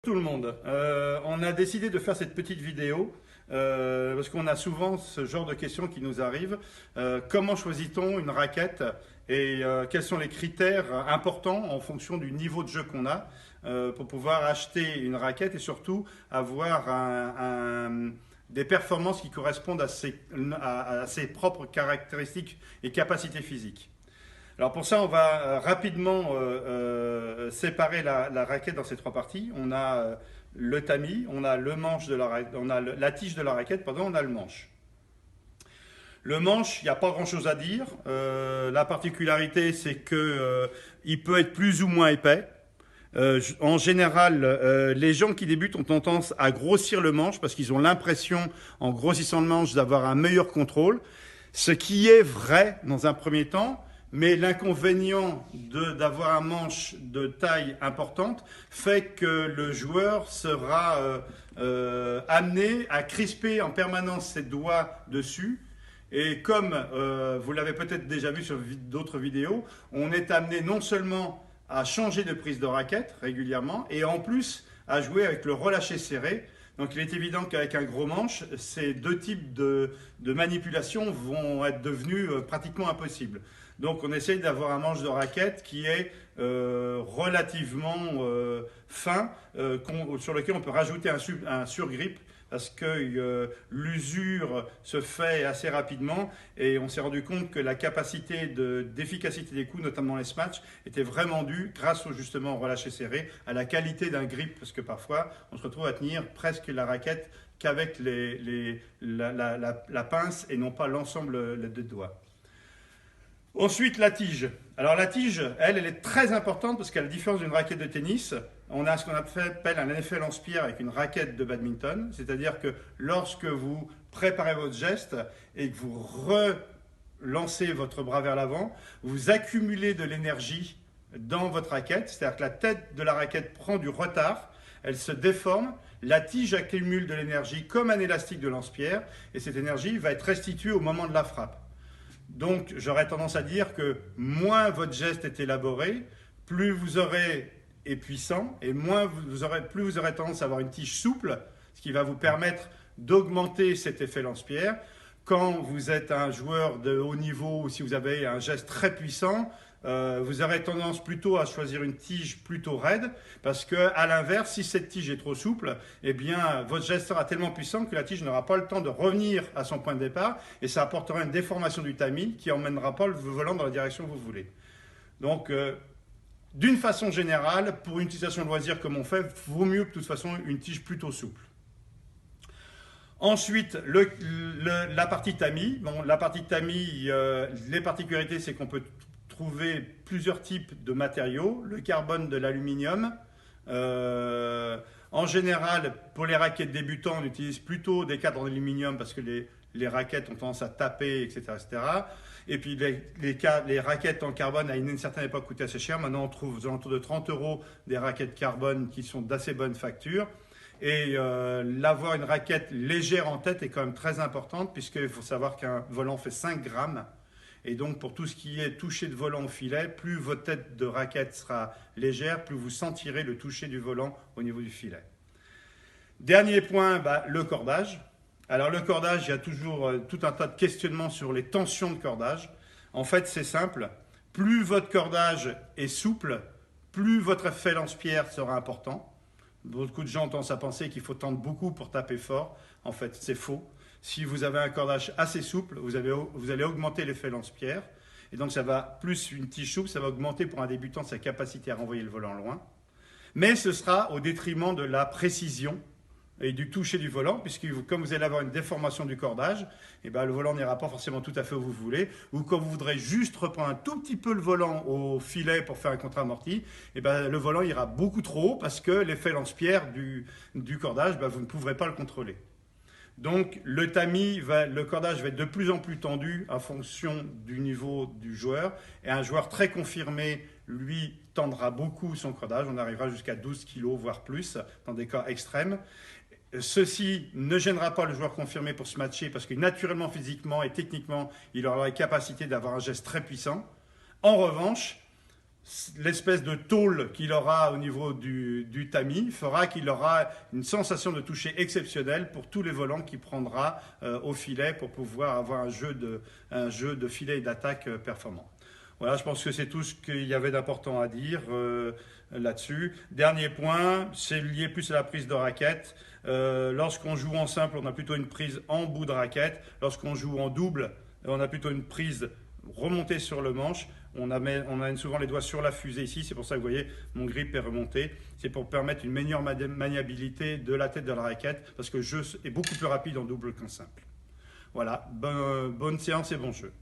Tout le monde. On a décidé de faire cette petite vidéo parce qu'on a souvent ce genre de questions qui nous arrivent. Comment choisit-on une raquette et quels sont les critères importants en fonction du niveau de jeu qu'on a pour pouvoir acheter une raquette et surtout avoir des performances qui correspondent à ses propres caractéristiques et capacités physiques. Alors pour ça, on va rapidement séparer la raquette dans ces trois parties. On a le tamis, on a le manche de on a la tige de la raquette, pardon, on a le manche. Le manche, il n'y a pas grand-chose à dire. La particularité, c'est que il peut être plus ou moins épais. En général, les gens qui débutent ont tendance à grossir le manche parce qu'ils ont l'impression, en grossissant le manche, d'avoir un meilleur contrôle. Ce qui est vrai dans un premier temps, mais l'inconvénient d'avoir un manche de taille importante fait que le joueur sera amené à crisper en permanence ses doigts dessus. Et comme vous l'avez peut-être déjà vu sur d'autres vidéos, on est amené non seulement à changer de prise de raquette régulièrement, et en plus à jouer avec le relâché serré. Donc il est évident qu'avec un gros manche, ces deux types de manipulations vont être devenus pratiquement impossibles. Donc on essaye d'avoir un manche de raquette qui est relativement fin, sur lequel on peut rajouter un surgrip parce que l'usure se fait assez rapidement et on s'est rendu compte que la capacité d'efficacité des coups, notamment les smash, était vraiment due, grâce justement au relâché serré, à la qualité d'un grip, parce que parfois on se retrouve à tenir presque la raquette qu'avec la pince et non pas l'ensemble des doigts. Ensuite, la tige. Alors la tige, elle est très importante parce qu'à la différence d'une raquette de tennis, on a ce qu'on appelle un effet lance-pierre avec une raquette de badminton. C'est-à-dire que lorsque vous préparez votre geste et que vous relancez votre bras vers l'avant, vous accumulez de l'énergie dans votre raquette. C'est-à-dire que la tête de la raquette prend du retard, elle se déforme, la tige accumule de l'énergie comme un élastique de lance-pierre et cette énergie va être restituée au moment de la frappe. Donc, j'aurais tendance à dire que moins votre geste est élaboré, plus vous aurez est puissant, et plus vous aurez tendance à avoir une tige souple, ce qui va vous permettre d'augmenter cet effet lance-pierre. Quand vous êtes un joueur de haut niveau ou si vous avez un geste très puissant, vous aurez tendance plutôt à choisir une tige plutôt raide parce que, à l'inverse, si cette tige est trop souple, eh bien, votre geste sera tellement puissant que la tige n'aura pas le temps de revenir à son point de départ et ça apportera une déformation du tamis qui n'emmènera pas le volant dans la direction que vous voulez. Donc, d'une façon générale, pour une utilisation de loisir comme on fait, il vaut mieux de toute façon une tige plutôt souple. Ensuite, la partie tamis. Bon, la partie tamis, les particularités, c'est qu'on peut trouver plusieurs types de matériaux, le carbone, de l'aluminium. En général, pour les raquettes débutants, on utilise plutôt des cadres en aluminium parce que les raquettes ont tendance à taper, etc. etc. Et puis les raquettes en carbone, à une certaine époque, coûtaient assez cher. Maintenant, on trouve aux alentours de 30 € des raquettes carbone qui sont d'assez bonne facture. Et l'avoir une raquette légère en tête est quand même très importante puisqu'il faut savoir qu'un volant fait 5 grammes. Et donc, pour tout ce qui est toucher de volant au filet, plus votre tête de raquette sera légère, plus vous sentirez le toucher du volant au niveau du filet. Dernier point, le cordage. Alors, le cordage, il y a toujours tout un tas de questionnements sur les tensions de cordage. En fait, c'est simple. Plus votre cordage est souple, plus votre effet lance-pierre sera important. Beaucoup de gens ont tendance à penser qu'il faut tendre beaucoup pour taper fort. En fait, c'est faux. Si vous avez un cordage assez souple, vous allez augmenter l'effet lance-pierre. Et donc, ça va, plus une tige souple, ça va augmenter pour un débutant sa capacité à renvoyer le volant loin. Mais ce sera au détriment de la précision et du toucher du volant, puisque comme vous allez avoir une déformation du cordage, le volant n'ira pas forcément tout à fait où vous voulez. Ou quand vous voudrez juste reprendre un tout petit peu le volant au filet pour faire un contre-amorti, le volant ira beaucoup trop haut parce que l'effet lance-pierre du cordage, vous ne pourrez pas le contrôler. Donc le cordage va être de plus en plus tendu en fonction du niveau du joueur. Et un joueur très confirmé, lui, tendra beaucoup son cordage. On arrivera jusqu'à 12 kg, voire plus, dans des cas extrêmes. Ceci ne gênera pas le joueur confirmé pour se matcher parce que naturellement, physiquement et techniquement, il aura la capacité d'avoir un geste très puissant. En revanche, l'espèce de tôle qu'il aura au niveau du tamis fera qu'il aura une sensation de toucher exceptionnelle pour tous les volants qu'il prendra au filet pour pouvoir avoir un jeu de filet et d'attaque performant. Voilà, je pense que c'est tout ce qu'il y avait d'important à dire là-dessus. Dernier point, c'est lié plus à la prise de raquette. Lorsqu'on joue en simple, on a plutôt une prise en bout de raquette. Lorsqu'on joue en double, on a plutôt une prise remontée sur le manche. On amène souvent les doigts sur la fusée ici, c'est pour ça que vous voyez mon grip est remonté. C'est pour permettre une meilleure maniabilité de la tête de la raquette parce que le jeu est beaucoup plus rapide en double qu'en simple. Voilà, bonne séance et bon jeu.